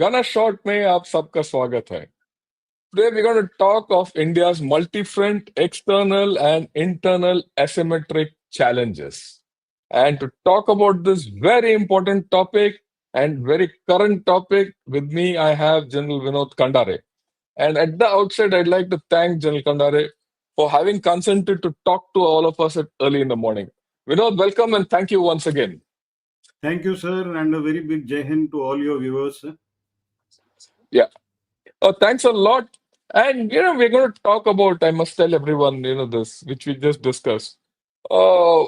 गाना शॉट में आप सबका स्वागत है. Today we're going to talk of India's multi-front external and internal asymmetric challenges. And to talk about this very important topic and very current topic, with me I have General Vinod Khandare. And at the outset, I'd like to thank General Khandare for having consented to talk to all of us at early in the morning. Vinod, welcome and thank you once again. Thank you, sir, and a very big Jai Hind to all your viewers. Sir. Yeah. Thanks a lot. And we're going to talk about, I must tell everyone, this, which we just discussed. Uh,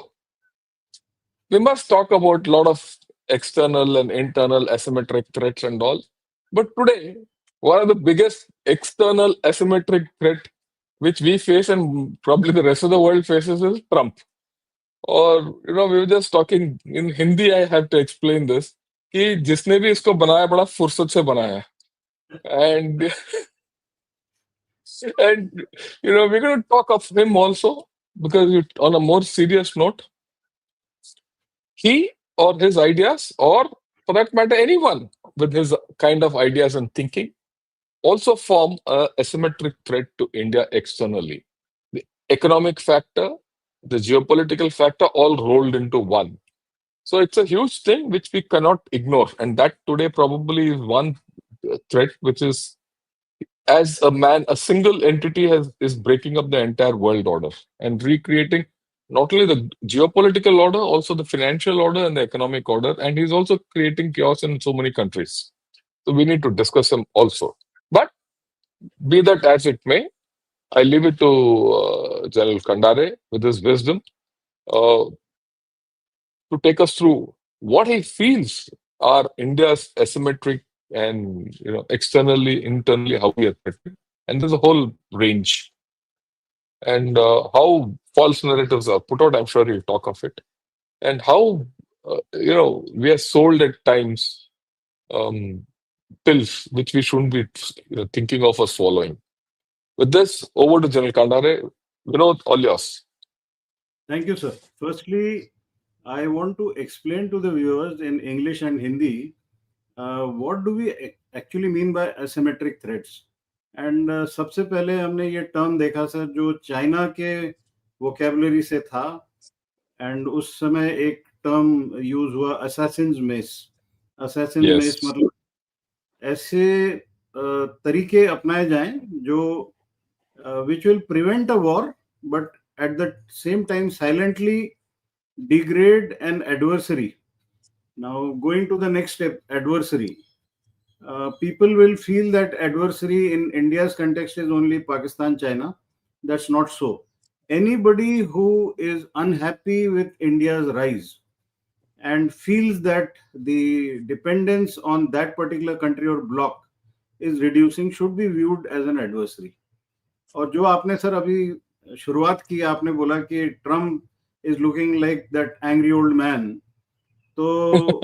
we must talk about a lot of external and internal asymmetric threats and all. But today, one of the biggest external asymmetric threat which we face and probably the rest of the world faces is Trump. Or, we were just talking in Hindi, I have to explain this, कि जिसने भी इसको बनाया बड़ा फुर्सत से बनाया है. And And we're going to talk of him also because on a more serious note, he or his ideas, or for that matter, anyone with his kind of ideas and thinking, also form a asymmetric threat to India externally. The economic factor, the geopolitical factor, all rolled into one. So it's a huge thing which we cannot ignore, and that today probably is one threat which is as a man, a single entity is breaking up the entire world order and recreating not only the geopolitical order, also the financial order and the economic order. And he's also creating chaos in so many countries. So we need to discuss him also. But be that as it may, I leave it to General Khandare with his wisdom uh, to take us through what he feels are India's asymmetric and externally, internally, how we are threatened. And there's a whole range. And how false narratives are put out, I'm sure he'll talk of it. And how, we are sold at times um, pills which we shouldn't be thinking of or swallowing. With this, over to General Khandare. Vinod, all yours. Thank you, sir. Firstly, I want to explain to the viewers in English and Hindi what do we actually mean by asymmetric threats. And सबसे पहले हमने ये term देखा sir जो China के vocabulary से था and उस समय एक टर्म यूज हुआ असैसिन्स मेस. असैसिन मेस मतलब ऐसे तरीके अपनाए जाएं जो which will prevent a war but at the same time silently degrade an adversary. Now going to the next step, adversary. People will feel that adversary in India's context is only Pakistan, China. That's not so. Anybody who is unhappy with India's rise and feels that the dependence on that particular country or bloc is reducing should be viewed as an adversary. और जो आपने sir अभी शुरुआत की, आपने बोला कि Trump is looking like that angry old man, तो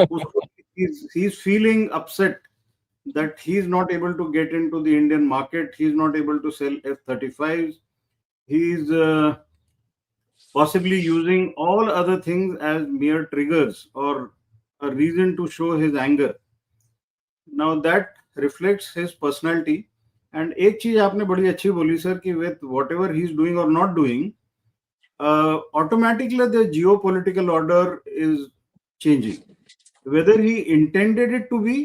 उसको he is feeling upset that he is not able to get into the Indian market, he is not able to sell F-35s, he is possibly using all other things as mere triggers or a reason to show his anger. Now that reflects his personality. And एक चीज आपने बड़ी अच्छी बोली sir कि with whatever he is doing और not doing automatically the geopolitical order is changing, whether he intended it to be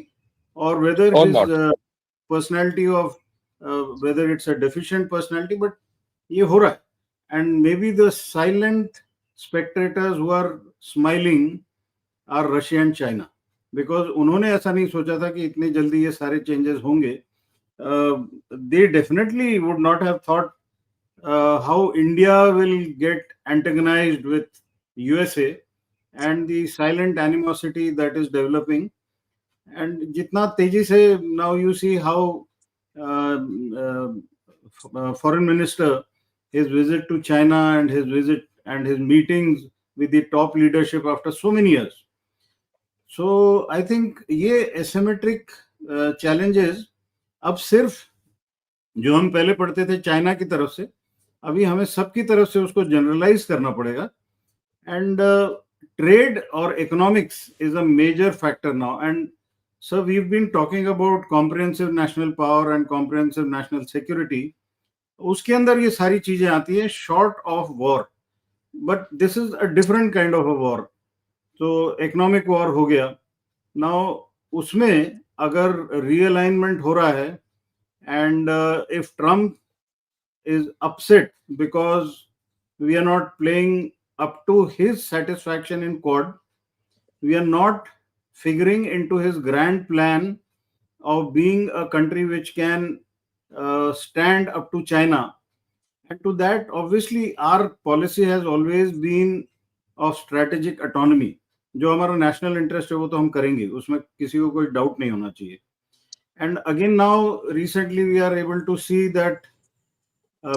or whether or his not. personality of whether it's a deficient personality, but ये हो रहा है. And maybe the silent spectators who are smiling are Russia and China, because उन्होंने ऐसा नहीं सोचा था कि इतनी जल्दी ये सारे चेंजेस होंगे. They definitely would not have thought how India will get antagonized with USA and the silent animosity that is developing. And jitna teji se now you see how foreign minister, his visit to China and his visit and his meetings with the top leadership after so many years. So I think ये asymmetric challenges अब सिर्फ जो हम पहले पढ़ते थे China की तरफ से, अभी हमें सबकी तरफ से उसको जनरलाइज करना पड़ेगा. एंड ट्रेड और economics is a major factor now. And So we've been talking about comprehensive national power and comprehensive national security. उसके अंदर ये सारी चीजें आती हैं short of war, but this is a different kind of a war. तो economic war हो गया. Now उसमें अगर realignment हो रहा है, and if Trump is upset because we are not playing up to his satisfaction in Quad, we are not figuring into his grand plan of being a country which can stand up to China. And to that, obviously, our policy has always been of strategic autonomy. जो हमारा national interest है वो तो हम करेंगे, उसमें किसी को कोई डाउट नहीं होना चाहिए. And again, now recently we are able to see that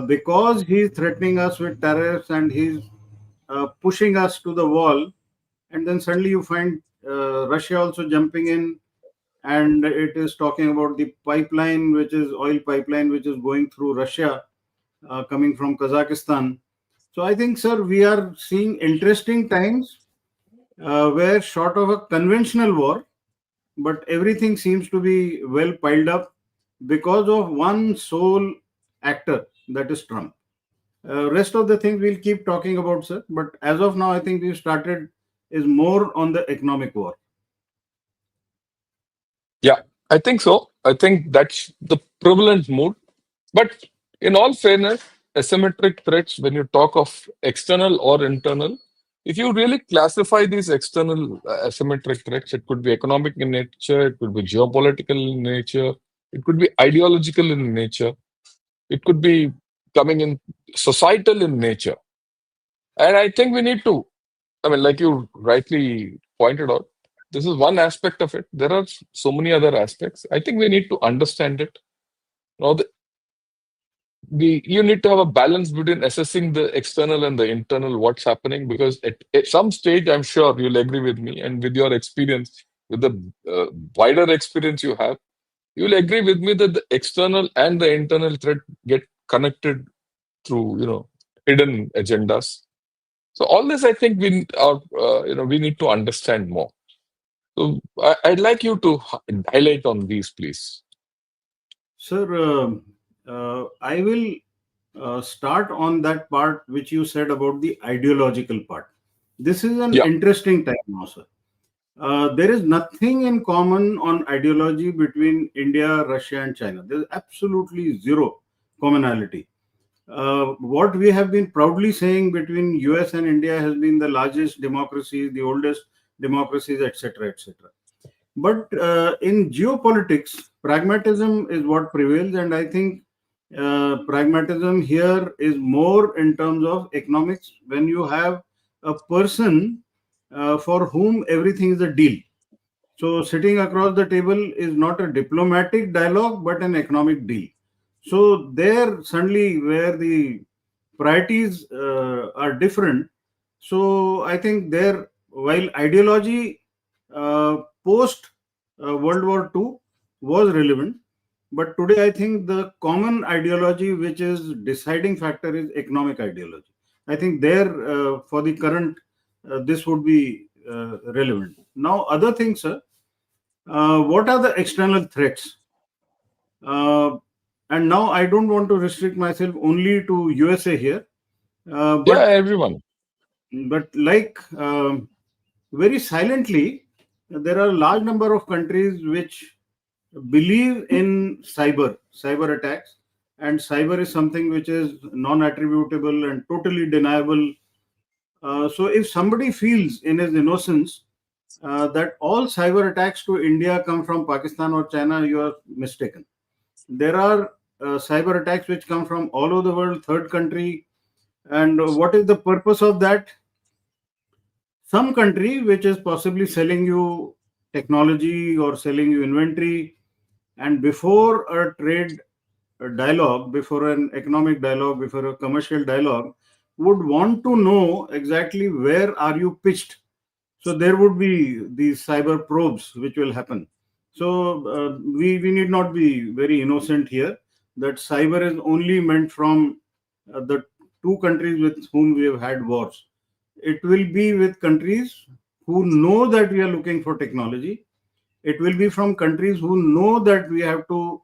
because he's threatening us with tariffs and he's pushing us to the wall, and then suddenly you find Russia also jumping in, and it is talking about the pipeline, which is oil pipeline, which is going through Russia, coming from Kazakhstan. So I think, sir, we are seeing interesting times where short of a conventional war, but everything seems to be well piled up because of one sole actor, that is Trump. Rest of the things we'll keep talking about, sir. But as of now, I think we've started is more on the economic war. Yeah, I think so. I think that's the prevalent mood. But in all fairness, asymmetric threats, when you talk of external or internal, if you really classify these external asymmetric threats, it could be economic in nature, it could be geopolitical in nature, it could be ideological in nature, it could be coming in societal in nature. And I think we need to, I mean, like you rightly pointed out, this is one aspect of it. There are so many other aspects. I think we need to understand it. Now, you need to have a balance between assessing the external and the internal what's happening, because at some stage, I'm sure you'll agree with me, and with your experience, with the wider experience you have, you'll agree with me that the external and the internal threat get connected through hidden agendas. So all this, I think we need to understand more. So I'd like you to highlight on these, please. Sir, I will start on that part which you said about the ideological part. This is an Yeah, interesting time now, sir. There is nothing in common on ideology between India, Russia, and China. There is absolutely zero commonality. What we have been proudly saying between US and India has been the largest democracies, the oldest democracies, etc., etc. But in geopolitics, pragmatism is what prevails, and I think pragmatism here is more in terms of economics. When you have a person for whom everything is a deal, so sitting across the table is not a diplomatic dialogue, but an economic deal. So there suddenly where the priorities are different. So I think there, while ideology post World War II was relevant, but today I think the common ideology which is deciding factor is economic ideology. I think there for the current this would be relevant. Now other things, sir. What are the external threats? Uh, and now I don't want to restrict myself only to USA here, uh, yeah, but everyone. like very silently, there are a large number of countries which believe in cyber attacks, and cyber is something which is non-attributable and totally deniable. So if somebody feels in his innocence that all cyber attacks to India come from Pakistan or China, you are mistaken. There are cyber attacks which come from all over the world, third country. And what is the purpose of that? Some country which is possibly selling you technology or selling you inventory, and before a trade dialogue, before an economic dialogue, before a commercial dialogue, would want to know exactly where are you pitched. So there would be these cyber probes which will happen. So we need not be very innocent here that cyber is only meant from the two countries with whom we have had wars. It will be with countries who know that we are looking for technology, It will be from countries who know that we have to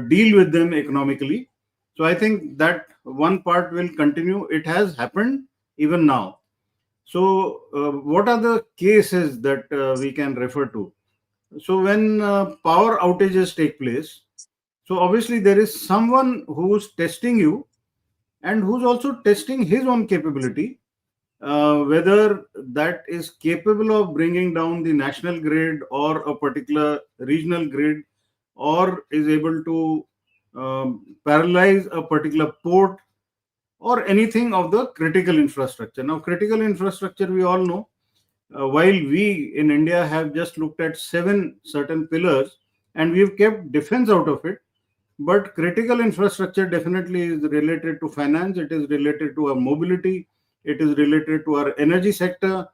deal with them economically. So I think that one part will continue. It has happened even now. So, what are the cases that we can refer to? So, when power outages take place, so obviously there is someone who's testing you and who's also testing his own capability, whether that is capable of bringing down the national grid or a particular regional grid, or is able to paralyze a particular port or anything of the critical infrastructure. Now, critical infrastructure, we all know, while we in India have just looked at seven certain pillars and we've kept defense out of it, but critical infrastructure definitely is related to finance, it is related to our mobility, it is related to our energy sector.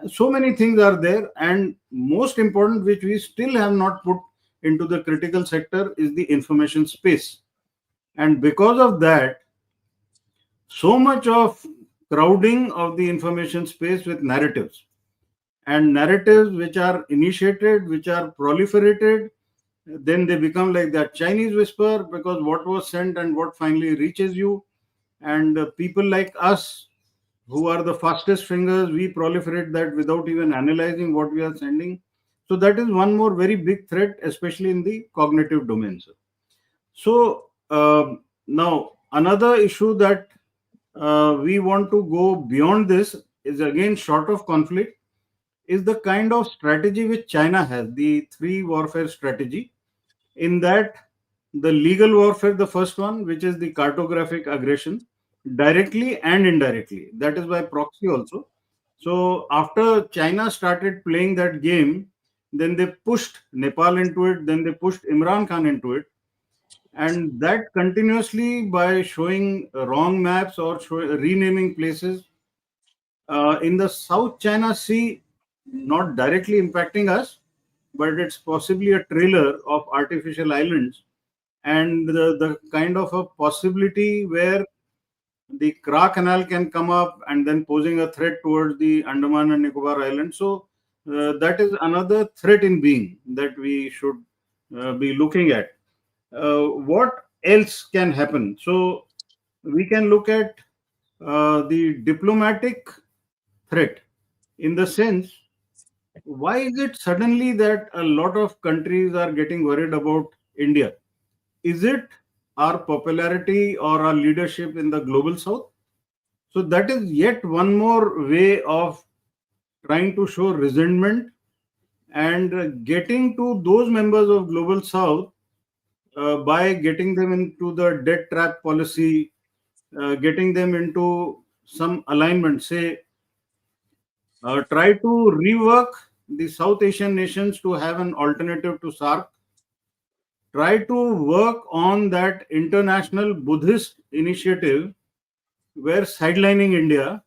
So many things are there, and most important, which we still have not put into the critical sector, is the information space. And because of that, so much of crowding of the information space with narratives, and narratives which are initiated, which are proliferated, then they become like that Chinese whisper, because what was sent and what finally reaches you. And people like us, who are the fastest fingers, we proliferate that without even analyzing what we are sending. So that is one more very big threat, especially in the cognitive domain, sir. So now another issue that we want to go beyond this is, again, short of conflict, is the kind of strategy which China has, the three warfare strategy. In that, the legal warfare, the first one, which is the cartographic aggression, directly and indirectly, that is by proxy also. So after China started playing that game, then they pushed Nepal into it, then they pushed Imran Khan into it, and that continuously by showing wrong maps or renaming places in the South China Sea, not directly impacting us, but it's possibly a trailer of artificial islands, and the kind of a possibility where the Kra Canal can come up and then posing a threat towards the Andaman and Nicobar Islands. So that is another threat in being that we should be looking at. What else can happen? So we can look at the diplomatic threat, in the sense, why is it suddenly that a lot of countries are getting worried about India? Is it our popularity or our leadership in the global south? So that is yet one more way of trying to show resentment and getting to those members of global south by getting them into the debt trap policy, getting them into some alignment, say, try to rework the South Asian nations to have an alternative to SARC, try to work on that international Buddhist initiative where sidelining India.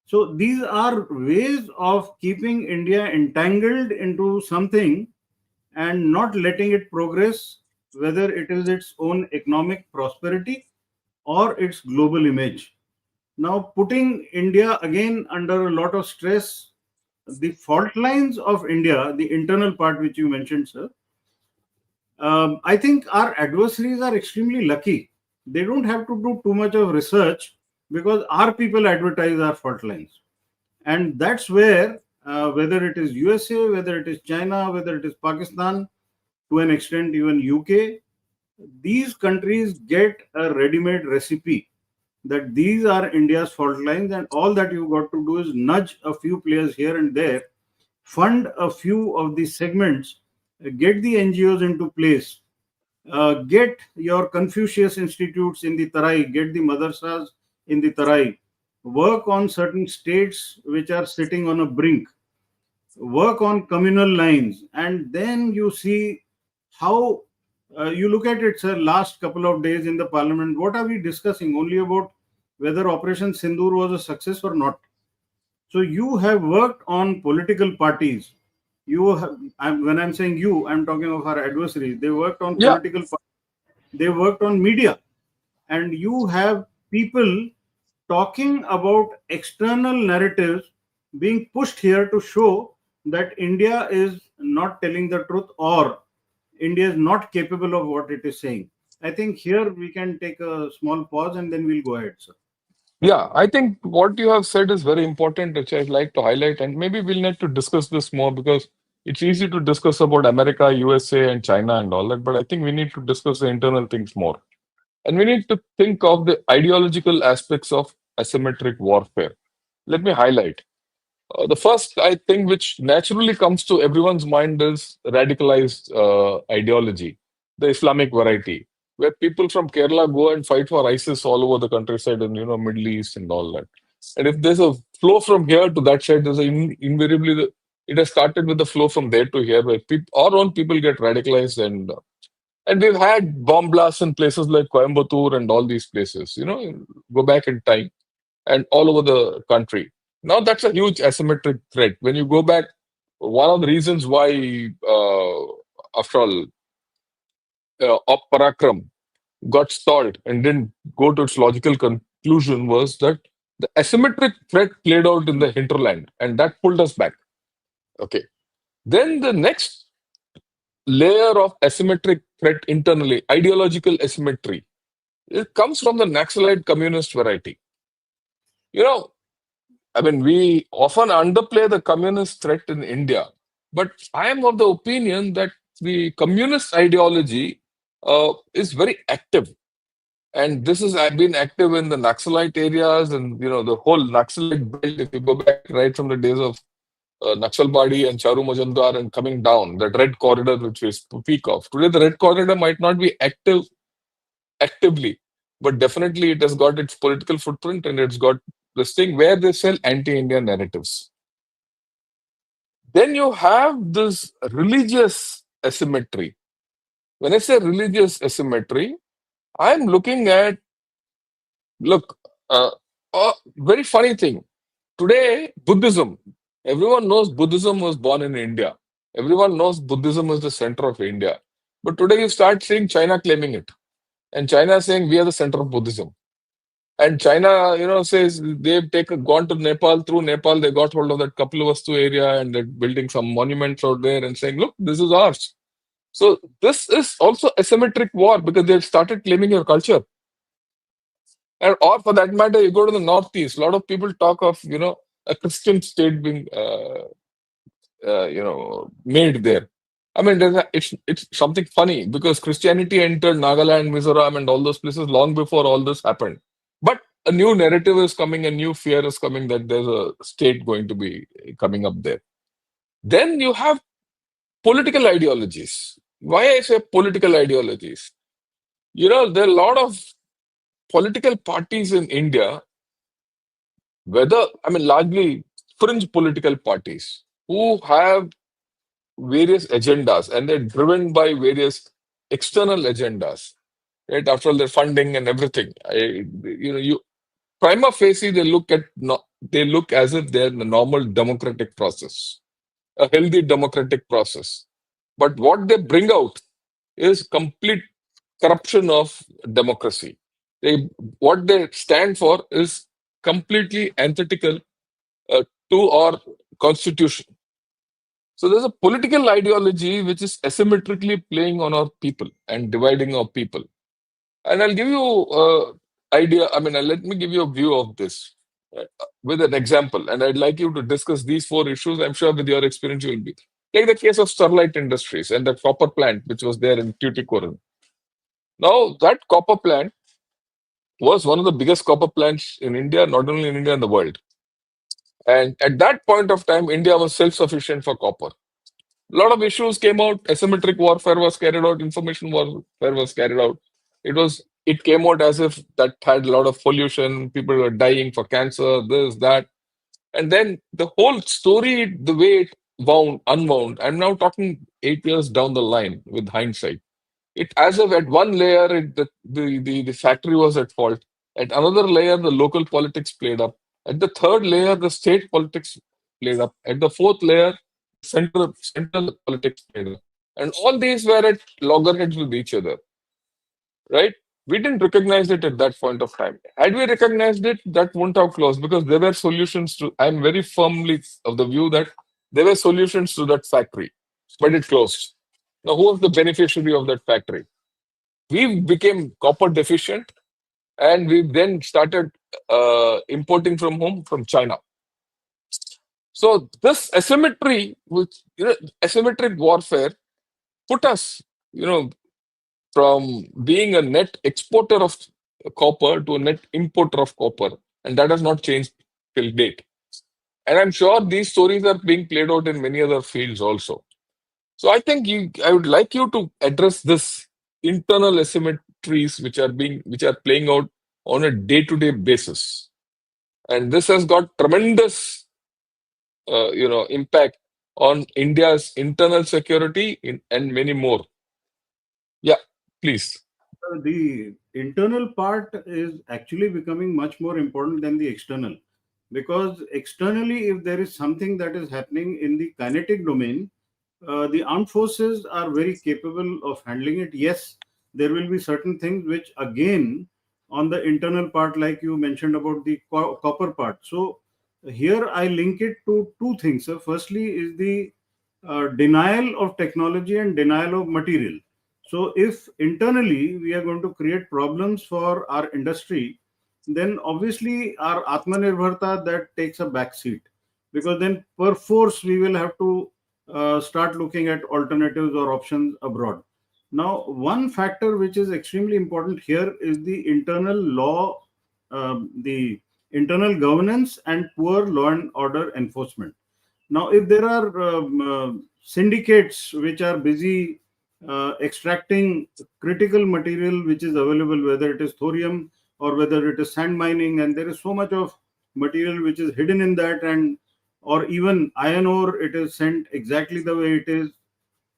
So these are ways of keeping India entangled into something and not letting it progress, whether it is its own economic prosperity or its global image. Now, putting India again under a lot of stress, the fault lines of India, the internal part which you mentioned, sir, I think our adversaries are extremely lucky. They don't have to do too much of research because our people advertise our fault lines. And that's where, whether it is USA, whether it is China, whether it is Pakistan, to an extent even UK, these countries get a ready-made recipe that these are India's fault lines, and all that you've got to do is nudge a few players here and there, fund a few of these segments, get the NGOs into place, get your Confucius institutes in the Tarai, get the madrasas in the Tarai, work on certain states which are sitting on a brink, work on communal lines, and then you see how you look at it, sir. Last couple of days in the parliament, what are we discussing? Only about whether Operation Sindoor was a success or not. So you have worked on political parties. You have, when I'm saying you, I'm talking of our adversaries. They worked on Yeah. political parties. They worked on media, and you have people talking about external narratives being pushed here to show that India is not telling the truth, or India is not capable of what it is saying. I think here we can take a small pause and then we'll go ahead, sir. Yeah, I think what you have said is very important, which I'd like to highlight, and maybe we'll need to discuss this more because it's easy to discuss about America, USA, and China and all that, but I think we need to discuss the internal things more. And we need to think of the ideological aspects of asymmetric warfare. Let me highlight. The first, I think, which naturally comes to everyone's mind is radicalized ideology, the Islamic variety, where people from Kerala go and fight for ISIS all over the countryside and Middle East and all that. And if there's a flow from here to that side, there's invariably it has started with the flow from there to here, where our own people get radicalized and we've had bomb blasts in places like Coimbatore and all these places. Go back in time and all over the country. Now that's a huge asymmetric threat. When you go back, one of the reasons why, after all, Op Parakram got stalled and didn't go to its logical conclusion was that the asymmetric threat played out in the hinterland, and that pulled us back. Okay. Then the next layer of asymmetric threat internally, ideological asymmetry, it comes from the Naxalite communist variety. You know, I mean, we often underplay the communist threat in India, but I am of the opinion that the communist ideology is very active. And this has been active in the Naxalite areas and, the whole Naxalite belt. If you go back right from the days of Naxalbari and Charu Majumdar and coming down, that red corridor which we speak of. Today, the red corridor might not be actively, but definitely it has got its political footprint and it's got this thing where they sell anti-Indian narratives. Then you have this religious asymmetry. When I say religious asymmetry, I'm looking at, look, a very funny thing. Today, Buddhism, everyone knows Buddhism was born in India. Everyone knows Buddhism is the center of India. But today you start seeing China claiming it. And China saying we are the center of Buddhism. And China, says they've gone to Nepal. Through Nepal, they got hold of that Kapilavastu area and they're building some monuments out there and saying, look, this is ours. So this is also asymmetric war because they've started claiming your culture. And or for that matter, you go to the Northeast, a lot of people talk of, a Christian state being, made there. I mean, it's something funny because Christianity entered Nagaland, Mizoram, and all those places long before all this happened. But a new narrative is coming, a new fear is coming that there's a state going to be coming up there. Then you have political ideologies. Why I say political ideologies? There are a lot of political parties in India, largely fringe political parties who have various agendas and they're driven by various external agendas. Right? After all, their funding and everything. You prima facie they look at they look as if they're in a normal democratic process, a healthy democratic process. But what they bring out is complete corruption of democracy. What they stand for is completely antithetical to our constitution. So there's a political ideology which is asymmetrically playing on our people and dividing our people. And I'll give you idea. Let me give you a view of this uh, with an example. And I'd like you to discuss these four issues. I'm sure with your experience you will be. Take the case of Sterlite Industries and the copper plant which was there in Tuticorin. Now that copper plant was one of the biggest copper plants in India, not only in India, in the world. And at that point of time, India was self-sufficient for copper. A lot of issues came out. Asymmetric warfare was carried out. Information warfare was carried out. It came out as if that had a lot of pollution. People were dying for cancer, this, that. And then the whole story, the way it unwound. I'm now talking 8 years down the line with hindsight. It as if at one layer the factory was at fault. At another layer, the local politics played up. At the third layer, the state politics played up. At the fourth layer, central politics played up. And all these were at loggerheads with each other, right? We didn't recognize it at that point of time. Had we recognized it, that wouldn't have closed because there were solutions to. I'm very firmly of the view that there were solutions to that factory. but it closed. Now, who was the beneficiary of that factory? We became copper deficient, and we then started importing from whom? From China. So this asymmetry, which asymmetric warfare, put us, you know, from being a net exporter of copper to a net importer of copper, and that has not changed till date. And I'm sure these stories are being played out in many other fields also. So I would like you to address this internal asymmetries which are playing out on a day-to-day basis, and this has got tremendous, impact on India's internal security and many more. Yeah, please. The internal part is actually becoming much more important than the external, because externally, if there is something that is happening in the kinetic domain, the armed forces are very capable of handling it. Yes, there will be certain things which, again, on the internal part, like you mentioned about the copper part. So here I link it to two things. So firstly is the denial of technology and denial of material. So if internally we are going to create problems for our industry, then obviously our Atmanirbharta, that takes a back seat, because then perforce we will have to start looking at alternatives or options abroad. Now, one factor which is extremely important here is the internal law, the internal governance, and poor law and order enforcement. Now, if there are syndicates which are busy extracting critical material which is available, whether it is thorium or whether it is sand mining, and there is so much of material which is hidden in that, and or even iron ore, it is sent exactly the way it is.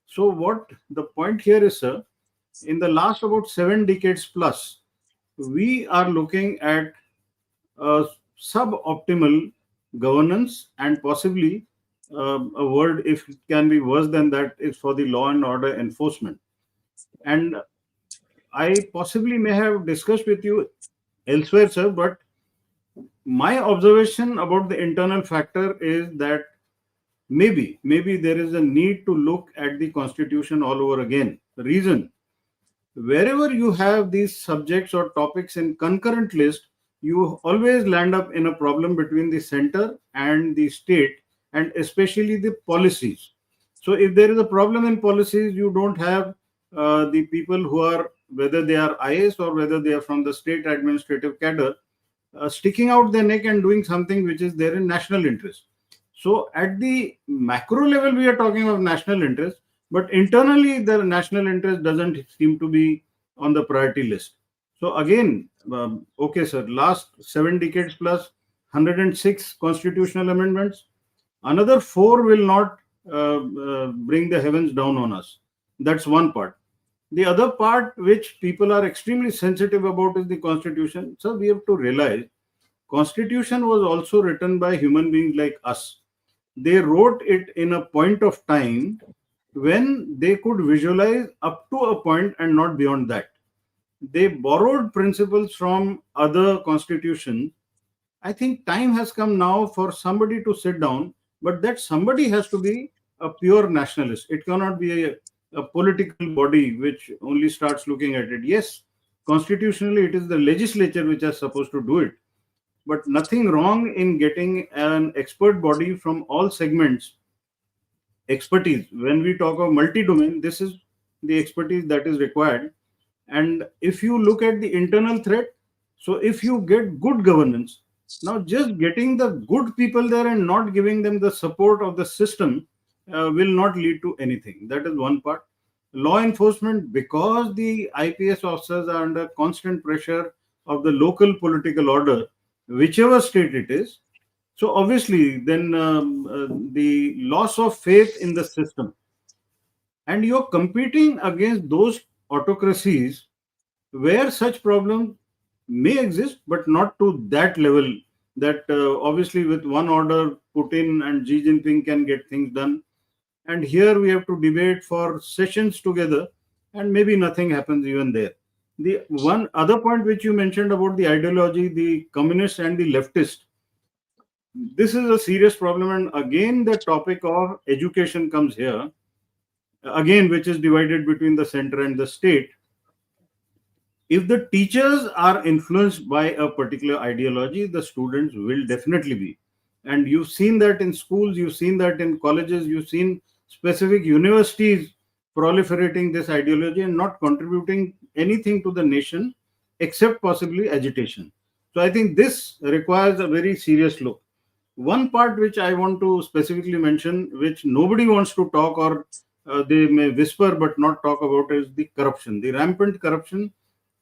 So, what the point here is, sir, in the last about 7 decades plus, we are looking at suboptimal governance, and possibly a word, if it can be worse than that, is for the law and order enforcement. And I possibly may have discussed with you elsewhere, sir, but my observation about the internal factor is that maybe there is a need to look at the constitution all over again. The reason, wherever you have these subjects or topics in concurrent list, you always land up in a problem between the center and the state, and especially the policies. So if there is a problem in policies, you don't have the people who are, whether they are IS or whether they are from the state administrative cadre, sticking out their neck and doing something which is there in national interest. So at the macro level, we are talking of national interest, but internally, the national interest doesn't seem to be on the priority list. So again, okay, sir, last 7 decades plus, 106 constitutional amendments, another four will not bring the heavens down on us. That's one part. The other part which people are extremely sensitive about is the constitution. So we have to realize constitution was also written by human beings like us. They wrote it in a point of time when they could visualize up to a point and not beyond that. They borrowed principles from other constitutions. I think time has come now for somebody to sit down, but that somebody has to be a pure nationalist. It cannot be a political body which only starts looking at it. Yes, constitutionally, it is the legislature which is supposed to do it, but nothing wrong in getting an expert body from all segments. Expertise, when we talk of multi-domain, this is the expertise that is required. And if you look at the internal threat, so if you get good governance, now just getting the good people there and not giving them the support of the system will not lead to anything. That is one part. Law enforcement, because the IPS officers are under constant pressure of the local political order, whichever state it is. So obviously, then the loss of faith in the system, and you're competing against those autocracies where such problems may exist, but not to that level. That obviously, with one order, Putin and Xi Jinping can get things done. And here we have to debate for sessions together, and maybe nothing happens even there. The one other point which you mentioned about the ideology, the communist and the leftist, this is a serious problem. And again, the topic of education comes here. again, which is divided between the center and the state. If the teachers are influenced by a particular ideology, the students will definitely be. And you've seen that in schools, you've seen that in colleges, you've seen specific universities proliferating this ideology and not contributing anything to the nation except possibly agitation. So I think this requires a very serious look. One part which I want to specifically mention, which nobody wants to talk, or they may whisper but not talk about, is the corruption, the rampant corruption,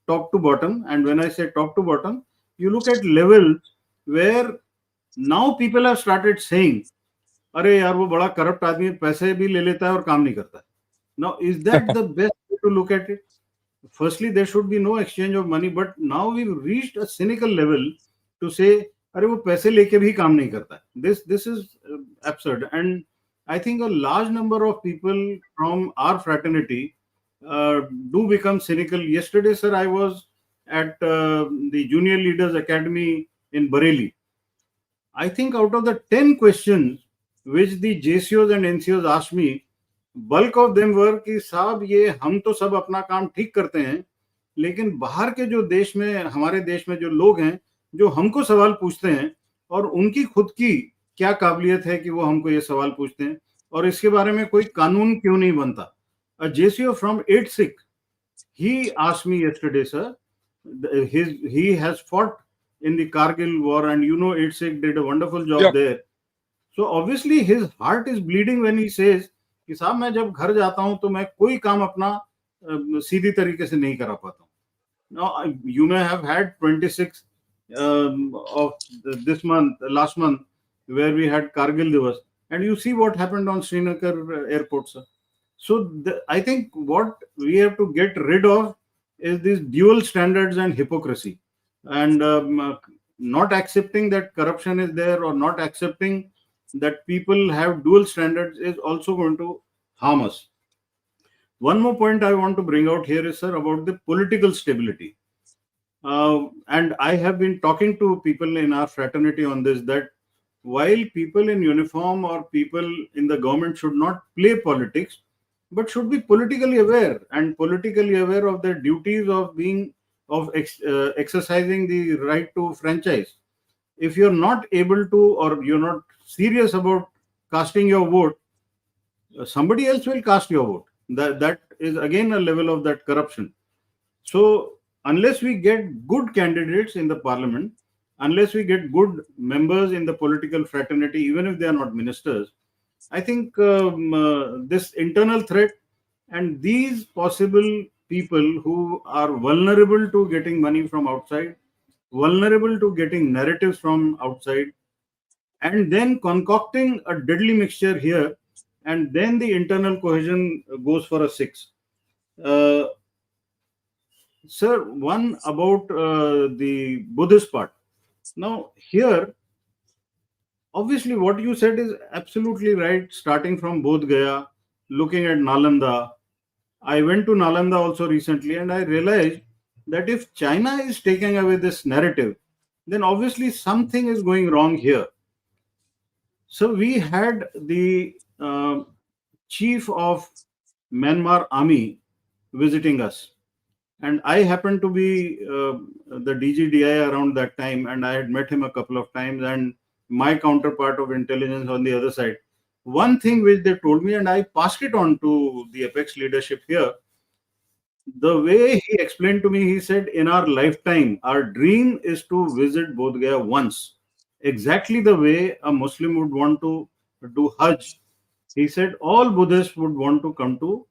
top to bottom. And when I say top to bottom, you look at levels where now people have started saying, अरे यार वो बड़ा corrupt आदमी है, पैसे भी ले लेता है और काम नहीं करता है. Now, is that the best way to look at it? Firstly, there should be no exchange of money, but now we've reached a cynical level to say, अरे वो पैसे लेके भी काम नहीं करता है. This is absurd. And I think a large number of people from our fraternity do become cynical. Yesterday, sir, I was at the Junior Leaders Academy in Bareilly. I think out of the 10 questions which the JCOs and NCOs asked me, bulk of them were कि साहब ये हम तो सब अपना काम ठीक करते हैं, लेकिन बाहर के जो देश में, हमारे देश में जो लोग हैं, जो हमको सवाल पूछते हैं, और उनकी खुद की क्या काबिलियत है कि वो हमको ये सवाल पूछते हैं, और इसके बारे में कोई कानून क्यों नहीं बनता. A JCO from 8 Sikh, he asked me yesterday, sir, he has fought in the Kargil war, and 8 Sikh did a wonderful job Yeah. there. So obviously his heart is bleeding when he says कि साहब मैं जब घर जाता हूं तो मैं कोई काम अपना सीधी तरीके से नहीं करा पाता हूं. Now you may have had 26 of this month, last month, where we had Kargil Divas, and you see what happened on Srinagar airport, sir. So I think what we have to get rid of is these dual standards and hypocrisy, and not accepting that corruption is there, or not accepting that people have dual standards, is also going to harm us. One more point I want to bring out here is, sir, about the political stability. And I have been talking to people in our fraternity on this, that while people in uniform or people in the government should not play politics, but should be politically aware, and politically aware of their duties of being, of exercising the right to franchise. If you're not able to, or you're not serious about casting your vote, somebody else will cast your vote. That is again a level of that corruption. So unless we get good candidates in the parliament, unless we get good members in the political fraternity, even if they are not ministers, I think this internal threat and these possible people who are vulnerable to getting money from outside, vulnerable to getting narratives from outside, and then concocting a deadly mixture here, and then the internal cohesion goes for a 6. Uh, Sir, one about the Buddhist part. Now, here, obviously, what you said is absolutely right, starting from Bodh Gaya, looking at Nalanda. I went to Nalanda also recently, and I realized that if China is taking away this narrative, then obviously something is going wrong here. So, we had the chief of Myanmar army visiting us, and I happened to be the DGDI around that time, and I had met him a couple of times, and my counterpart of intelligence on the other side. One thing which they told me, and I passed it on to the Apex leadership here, the way he explained to me, he said, in our lifetime, our dream is to visit Bodh Gaya once. Exactly the way a Muslim would want to do Hajj. He said all Buddhists would want to come to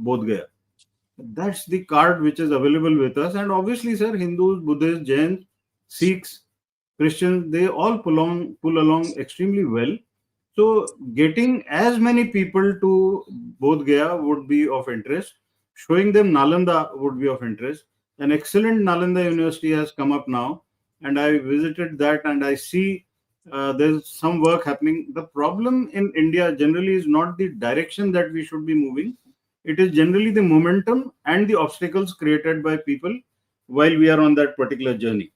Bodh Gaya. That's the card which is available with us. And obviously, sir, Hindus, Buddhists, Jains, Sikhs, Christians, they all pull along extremely well. So getting as many people to Bodh Gaya would be of interest. Showing them Nalanda would be of interest. An excellent Nalanda University has come up now, and I visited that, and I see there's some work happening. The problem in India generally is not the direction that we should be moving. It is generally the momentum and the obstacles created by people while we are on that particular journey.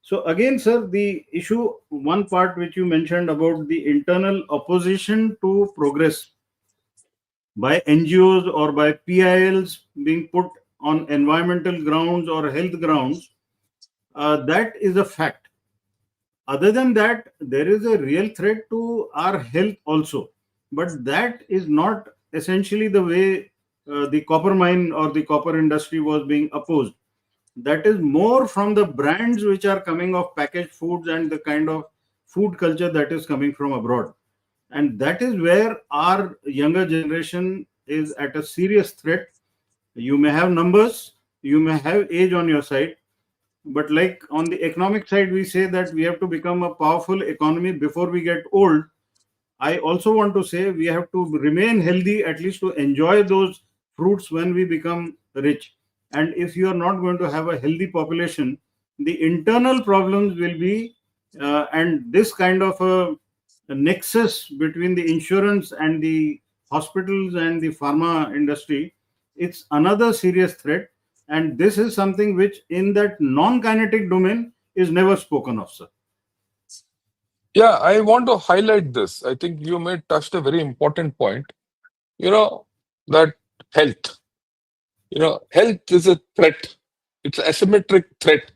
So again, sir, the issue, one part which you mentioned about the internal opposition to progress. by NGOs or by PILs being put on environmental grounds or health grounds, that is a fact. Other than that, there is a real threat to our health also. But that is not essentially the way the copper mine or the copper industry was being opposed. That is more from the brands which are coming of packaged foods and the kind of food culture that is coming from abroad. And that is where our younger generation is at a serious threat. You may have numbers, you may have age on your side, but like on the economic side, we say that we have to become a powerful economy before we get old. I also want to say we have to remain healthy, at least to enjoy those fruits when we become rich. And if you are not going to have a healthy population, the internal problems will be, and this kind of a nexus between the insurance and the hospitals and the pharma industry, it's another serious threat. And this is something which, in that non kinetic domain, is never spoken of, sir. Yeah, I want to highlight this. I think you may touched a very important point. You know, that health. Health is a threat. It's an asymmetric threat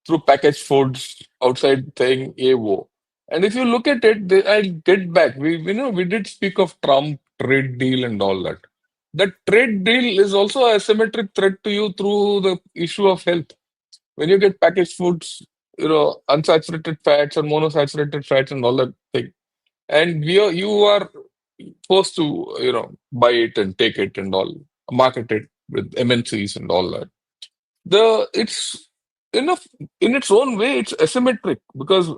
through packaged foods outside saying AWO. And if you look at it, I'll get back. We did speak of Trump trade deal and all that. That trade deal is also a asymmetric threat to you through the issue of health. When you get packaged foods, unsaturated fats and monosaturated fats and all that thing, and you are forced to buy it and take it and all, market it with MNCs and all that. It's enough in its own way. It's asymmetric because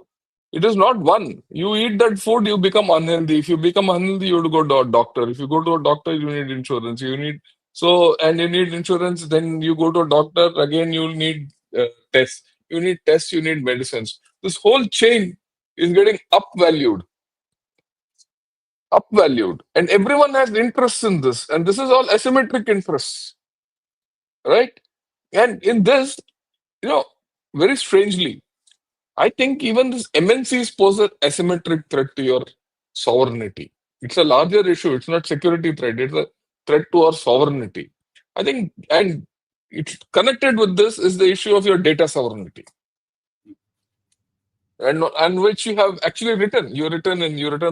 it is not one. You eat that food, you become unhealthy. If you become unhealthy, you have to go to a doctor. If you go to a doctor, you need insurance. And you need insurance. Then you go to a doctor again. You need tests. You need tests. You need medicines. This whole chain is getting upvalued, and everyone has interests in this. And this is all asymmetric interests, right? And in this, you know, very strangely, I think even this MNCs pose an asymmetric threat to your sovereignty. It's a larger issue. It's not security threat. It's a threat to our sovereignty. I think, and it's connected with this is the issue of your data sovereignty, and which you have actually written. You written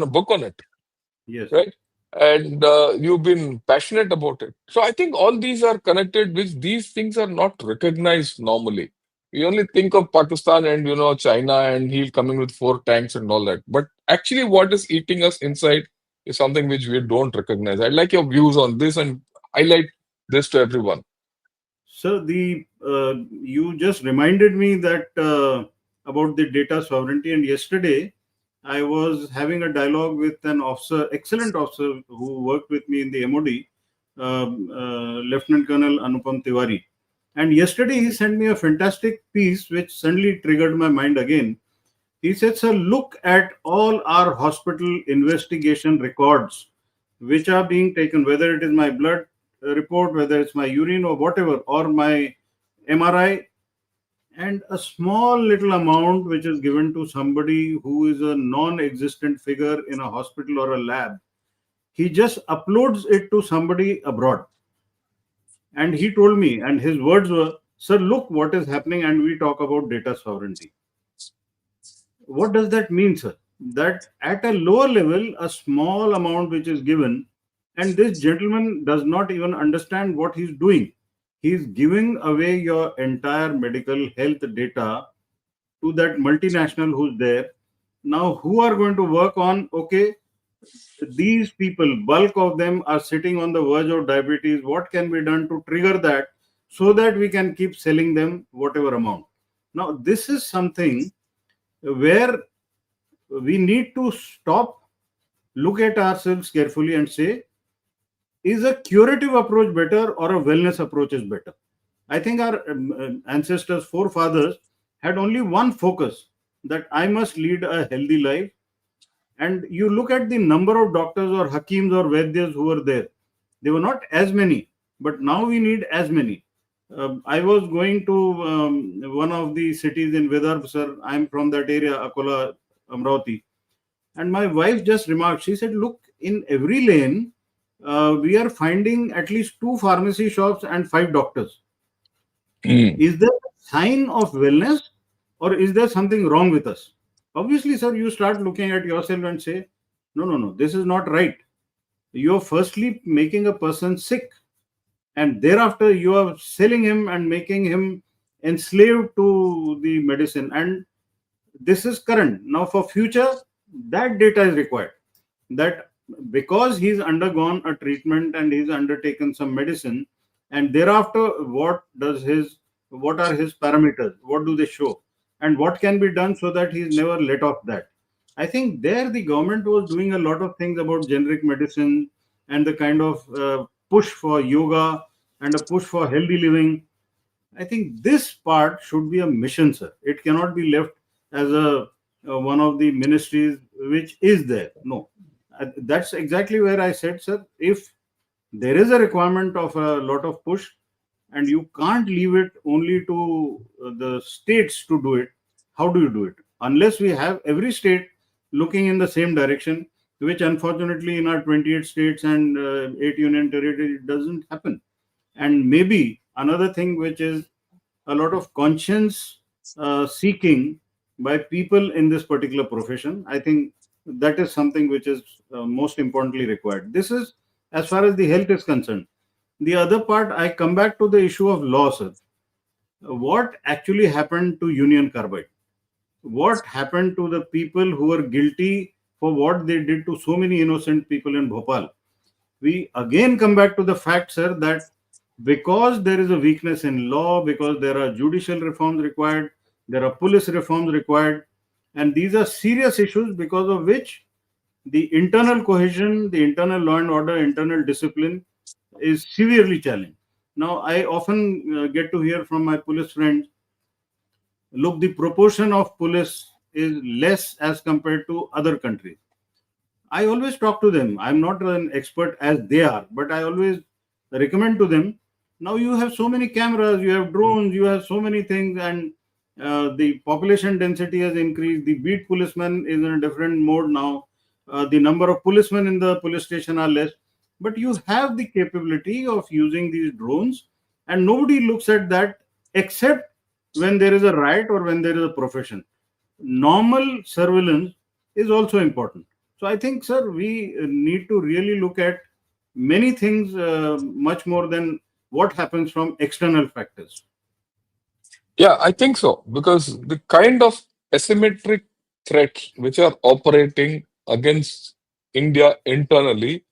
a book on it, Yes. right? And you've been passionate about it. So I think all these are connected, which these things are not recognized normally. We only think of Pakistan and China and he'll coming with 4 tanks and all that. But actually, what is eating us inside is something which we don't recognize. I'd like your views on this and highlight this to everyone. So the you just reminded me that about the data sovereignty. And yesterday, I was having a dialogue with an officer, excellent officer, who worked with me in the MOD, Lieutenant Colonel Anupam Tiwari. And yesterday, he sent me a fantastic piece which suddenly triggered my mind again. He said, "Sir, look at all our hospital investigation records which are being taken, whether it is my blood report, whether it's my urine or whatever, or my MRI, and a small little amount which is given to somebody who is a non existent figure in a hospital or a lab. He just uploads it to somebody abroad." And he told me, and his words were, "Sir, look what is happening," and we talk about data sovereignty. What does that mean, sir? That at a lower level, a small amount which is given, and this gentleman does not even understand what he's doing. He's giving away your entire medical health data to that multinational who's there. Now, who are going to work on, okay, these people, bulk of them are sitting on the verge of diabetes. What can be done to trigger that so that we can keep selling them whatever amount? Now, this is something where we need to stop, look at ourselves carefully and say, is a curative approach better or a wellness approach is better? I think our ancestors, forefathers, had only one focus, that I must lead a healthy life. And you look at the number of doctors or hakims or vaidyas who were there, they were not as many, but now we need as many. I was going to one of the cities in Vidarbha, sir. I'm from that area, Akola, Amravati. And my wife just remarked, she said, "Look, in every lane, we are finding at least two pharmacy shops and five doctors. Mm. Is there a sign of wellness, or is there something wrong with us? Obviously, sir, you start looking at yourself and say, no, no, no, this is not right. You're firstly making a person sick, and thereafter you are selling him and making him enslaved to the medicine. And this is current. Now, for future, that data is required. That because he's undergone a treatment and he's undertaken some medicine, and thereafter, what are his parameters? What do they show? And what can be done so that he's never let off that? I think there the government was doing a lot of things about generic medicine and the kind of push for yoga and a push for healthy living. I think this part should be a mission, sir. It cannot be left as a one of the ministries which is there. No, that's exactly where I said, sir. If there is a requirement of a lot of push, and you can't leave it only to the states to do it, how do you do it? Unless we have every state looking in the same direction, which unfortunately in our 28 states and 8 union territories it doesn't happen. And maybe another thing which is a lot of conscience seeking by people in this particular profession. I think that is something which is most importantly required. This is as far as the health is concerned. The other part, I come back to the issue of law, sir. What actually happened to Union Carbide? What happened to the people who were guilty for what they did to so many innocent people in Bhopal? We again come back to the fact, sir, that because there is a weakness in law, because there are judicial reforms required, there are police reforms required, and these are serious issues because of which the internal cohesion, the internal law and order, internal discipline is severely challenged. Now, I often get to hear from my police friends, look, the proportion of police is less as compared to other countries. I always talk to them. I'm not an expert as they are, but I always recommend to them. Now you have so many cameras, you have drones, you have so many things, and the population density has increased. The beat policeman is in a different mode now. The number of policemen in the police station are less, but you have the capability of using these drones, and nobody looks at that except when there is a riot or when there is a profession. Normal surveillance is also important. So I think, sir, we need to really look at many things much more than what happens from external factors. Yeah, I think so. Because the kind of asymmetric threats which are operating against India internally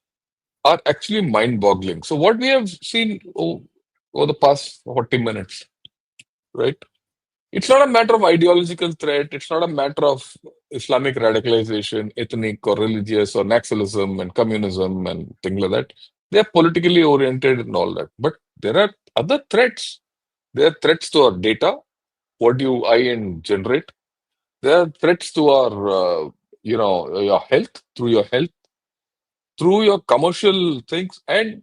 are actually mind-boggling. So what we have seen over the past 40 minutes, right? It's not a matter of ideological threat. It's not a matter of Islamic radicalization, ethnic or religious or nationalism and communism and things like that. They are politically oriented and all that. But there are other threats. There are threats to our data, what you I and generate. There are threats to our, your health, through your commercial things. And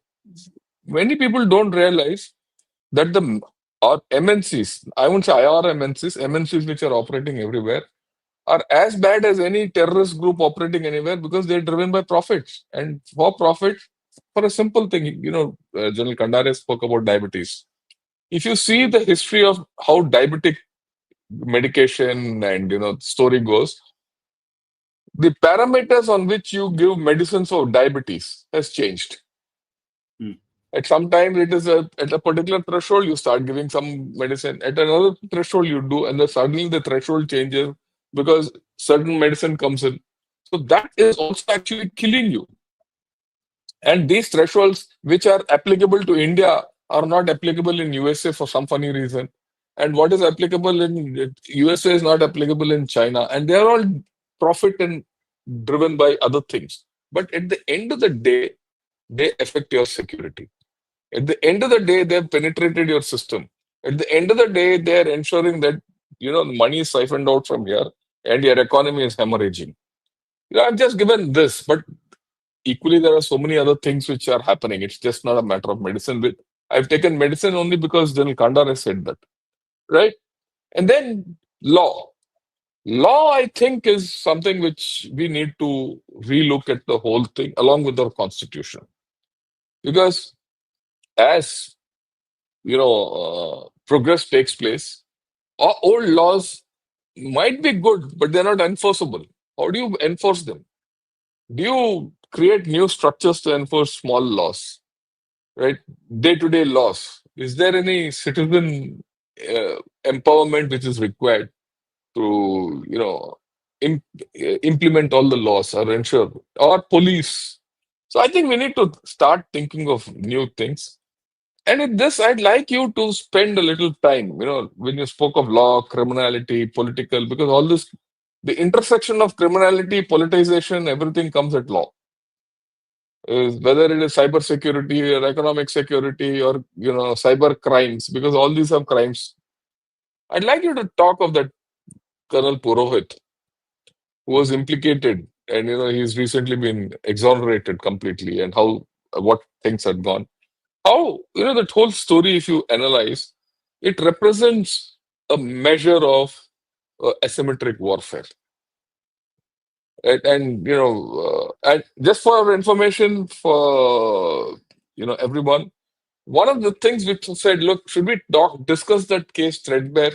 many people don't realize that the or MNCs, I won't say IR MNCs, MNCs which are operating everywhere, are as bad as any terrorist group operating anywhere because they're driven by profits. And for profit, for a simple thing, General Khandare spoke about diabetes. If you see the history of how diabetic medication and story goes, the parameters on which you give medicines for diabetes has changed. Hmm. At some time, it is at a particular threshold, you start giving some medicine. At another threshold, you do, and then suddenly the threshold changes because certain medicine comes in. So that is also actually killing you. And these thresholds, which are applicable to India, are not applicable in USA for some funny reason. And what is applicable in USA is not applicable in China. And they are all profit and driven by other things. But at the end of the day, they affect your security. At the end of the day, they've penetrated your system. At the end of the day, they're ensuring that the money is siphoned out from here and your economy is hemorrhaging. I've just given this, but equally there are so many other things which are happening. It's just not a matter of medicine. I've taken medicine only because General Khandare said that, right? And then law. Law, I think, is something which we need to relook at the whole thing along with our constitution. because as progress takes place, old laws might be good, but they're not enforceable. How do you enforce them? Do you create new structures to enforce small laws, right? Day-to-day laws. Is there any citizen empowerment which is required to, im implement all the laws or ensure, or police? So I think we need to start thinking of new things. And in this, I'd like you to spend a little time, when you spoke of law, criminality, political, because all this, the intersection of criminality, politicization, everything comes at law. Whether it is cyber security or economic security or, cyber crimes, because all these are crimes. I'd like you to talk of that Colonel Purohit, who was implicated, and, he's recently been exonerated completely, and how, what things had gone. How, that whole story, if you analyze, it represents a measure of asymmetric warfare. Right? And, and just for information for, everyone, one of the things we said, look, should we discuss that case threadbare?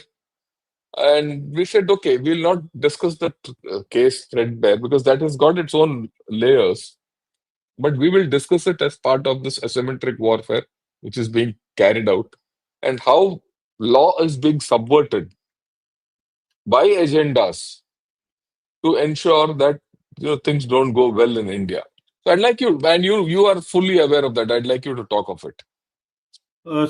And we said, okay, we'll not discuss that case threadbare because that has got its own layers. But we will discuss it as part of this asymmetric warfare, which is being carried out, and how law is being subverted by agendas to ensure that things don't go well in India. So I'd like you, and you are fully aware of that. I'd like you to talk of it.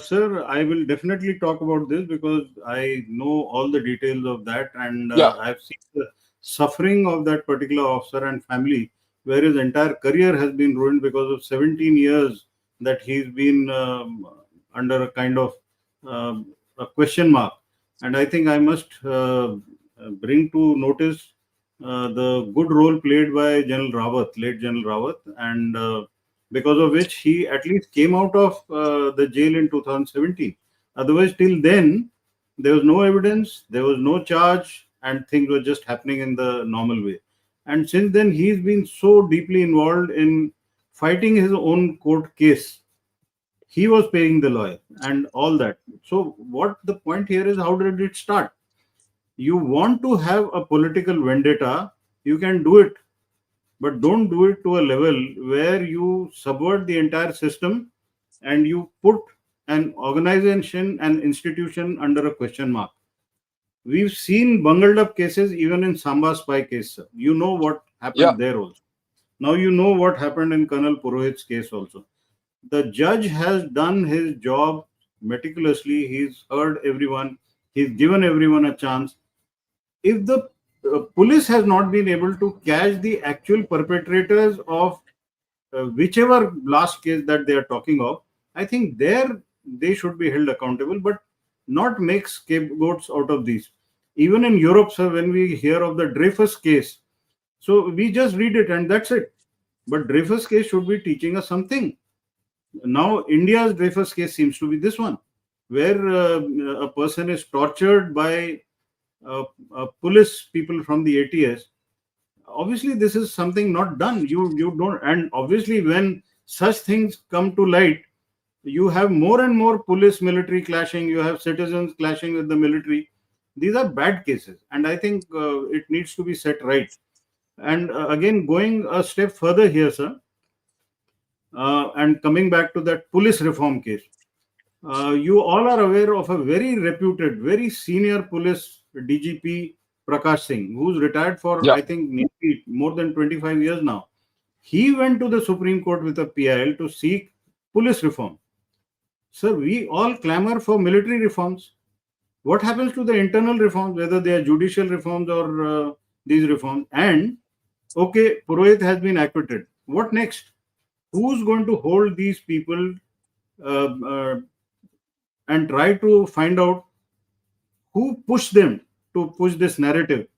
Sir, I will definitely talk about this because I know all the details of that, and Yeah, I've seen the suffering of that particular officer and family, where his entire career has been ruined because of 17 years that he's been under a kind of a question mark. And I think I must bring to notice the good role played by General Rawat, late General Rawat, and because of which he at least came out of the jail in 2017. Otherwise, till then, there was no evidence, there was no charge, and things were just happening in the normal way. And since then, he's been so deeply involved in fighting his own court case. He was paying the lawyer and all that. So, what the point here is, how did it start? You want to have a political vendetta, you can do it, but don't do it to a level where you subvert the entire system and you put an organization and institution under a question mark. We've seen bungled up cases even in Samba spy case, sir. You know what yeah, happened there also. Now you know what happened in Colonel Purohit's case also. The judge has done his job meticulously. He's heard everyone. He's given everyone a chance. If the police has not been able to catch the actual perpetrators of whichever last case that they are talking of, I think there they should be held accountable, but not make scapegoats out of these. Even in Europe, sir, when we hear of the Dreyfus case, so we just read it and that's it. But Dreyfus case should be teaching us something. Now, India's Dreyfus case seems to be this one, where a person is tortured by police people from the ATS. Obviously this is something not done. You don't, and obviously when such things come to light, you have more and more police military clashing, you have citizens clashing with the military. These are bad cases, and I think it needs to be set right. And again, going a step further here, sir, and coming back to that police reform case, you all are aware of a very reputed, very senior police DGP, Prakash Singh, who's retired for, yeah, I think, nearly more than 25 years now. He went to the Supreme Court with a PIL to seek police reform. Sir, we all clamor for military reforms. What happens to the internal reforms, whether they are judicial reforms or these reforms? And, okay, Purohit has been acquitted. What next? Who's going to hold these people uh, uh, and try to find out who pushed them to push this narrative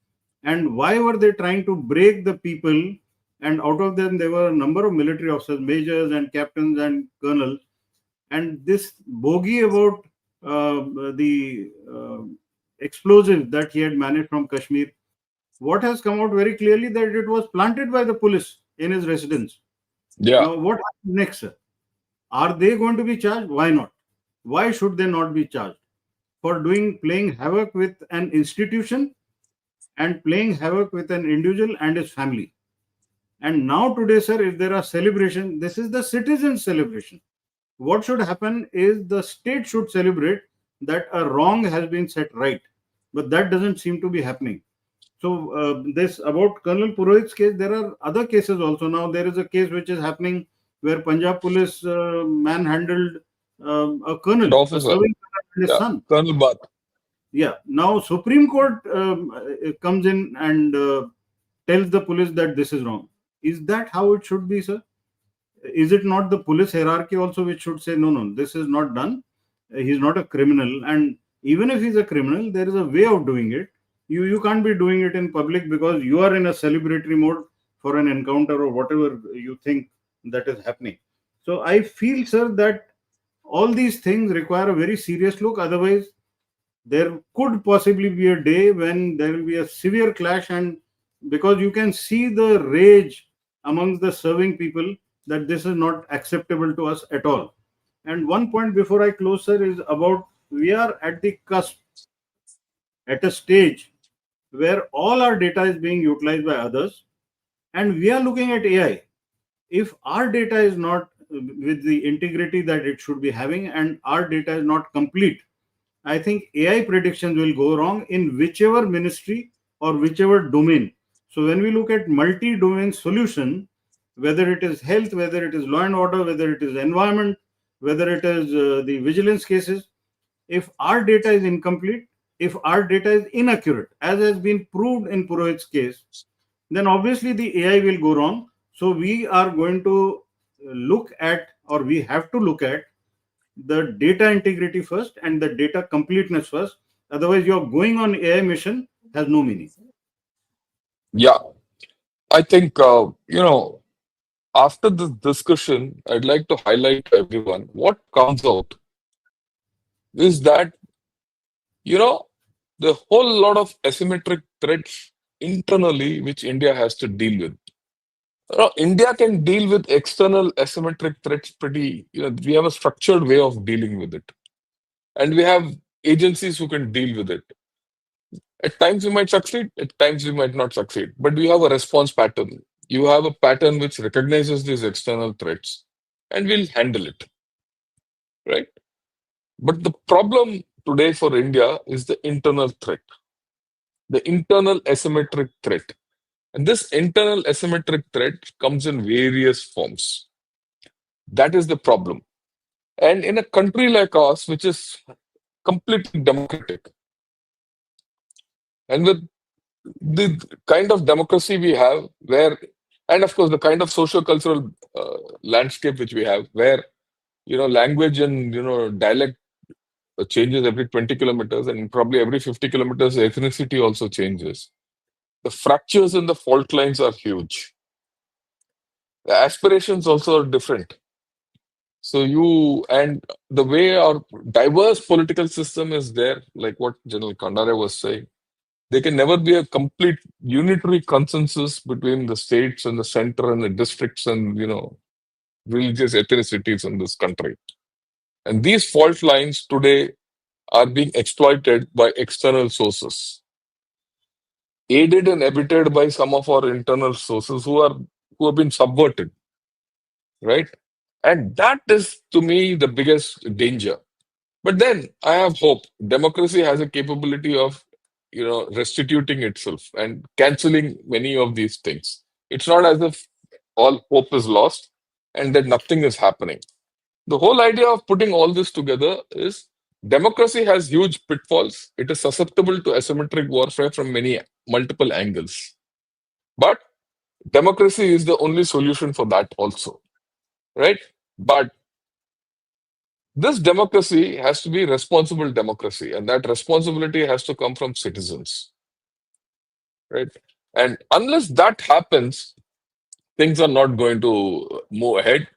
and why were they trying to break the people? And out of them there were a number of military officers, majors and captains and colonels, and this bogey about the explosive that he had managed from Kashmir, what has come out very clearly that it was planted by the police in his residence. yeah. Now what happens next, sir? Are they going to be charged? Why not? Why should they not be charged for playing havoc with an institution and playing havoc with an individual and his family? And now today, sir, if there are celebration, this is the citizen celebration. What should happen is the state should celebrate that a wrong has been set right, but that doesn't seem to be happening. So this about Colonel Purohit's case, there are other cases also. Now there is a case which is happening where Punjab police manhandled a An colonel, a officer, serving colonel and his yeah, son. Colonel Bath. Yeah. Now Supreme Court comes in and tells the police that this is wrong. Is that how it should be, sir? Is it not the police hierarchy also which should say, no, no, this is not done? He's not a criminal. And even if he's a criminal, there is a way of doing it. You can't be doing it in public because you are in a celebratory mode for an encounter or whatever you think that is happening. So I feel, sir, that all these things require a very serious look. Otherwise, there could possibly be a day when there will be a severe clash, and because you can see the rage amongst the serving people that this is not acceptable to us at all. And one point before I close, sir, is about we are at the cusp, at a stage where all our data is being utilized by others, and we are looking at AI. If our data is not with the integrity that it should be having, and our data is not complete, I think AI predictions will go wrong in whichever ministry or whichever domain. So when we look at multi-domain solution, whether it is health, whether it is law and order, whether it is environment, whether it is the vigilance cases, if our data is incomplete, if our data is inaccurate, as has been proved in Purohit's case, then obviously the AI will go wrong. So we are going to look at, or we have to look at the data integrity first and the data completeness first. Otherwise, your going on AI mission has no meaning. Yeah, I think, after this discussion, I'd like to highlight to everyone what comes out is that, you know, the whole lot of asymmetric threats internally which India has to deal with. India can deal with external asymmetric threats pretty, we have a structured way of dealing with it. And we have agencies who can deal with it. At times we might succeed, at times we might not succeed, but we have a response pattern. You have a pattern which recognizes these external threats and will handle it, right? But the problem today for India is the internal threat, the internal asymmetric threat. And this internal asymmetric threat comes in various forms. That is the problem. And in a country like ours, which is completely democratic, and with the kind of democracy we have, where, and of course, the kind of socio-cultural landscape which we have, where, language and, dialect changes every 20 kilometers, and probably every 50 kilometers, ethnicity also changes. The fractures in the fault lines are huge. The aspirations also are different. So and the way our diverse political system is there, like what General Khandare was saying, there can never be a complete unitary consensus between the states and the center and the districts and, religious ethnicities in this country. And these fault lines today are being exploited by external sources, aided and abetted by some of our internal sources who have been subverted, right? And that is, to me, the biggest danger. But then I have hope. Democracy has a capability of, restituting itself and canceling many of these things. It's not as if all hope is lost and that nothing is happening. The whole idea of putting all this together is democracy has huge pitfalls. It is susceptible to asymmetric warfare from many multiple angles. But democracy is the only solution for that also, right? But this democracy has to be responsible democracy, and that responsibility has to come from citizens, right? And unless that happens, things are not going to move ahead.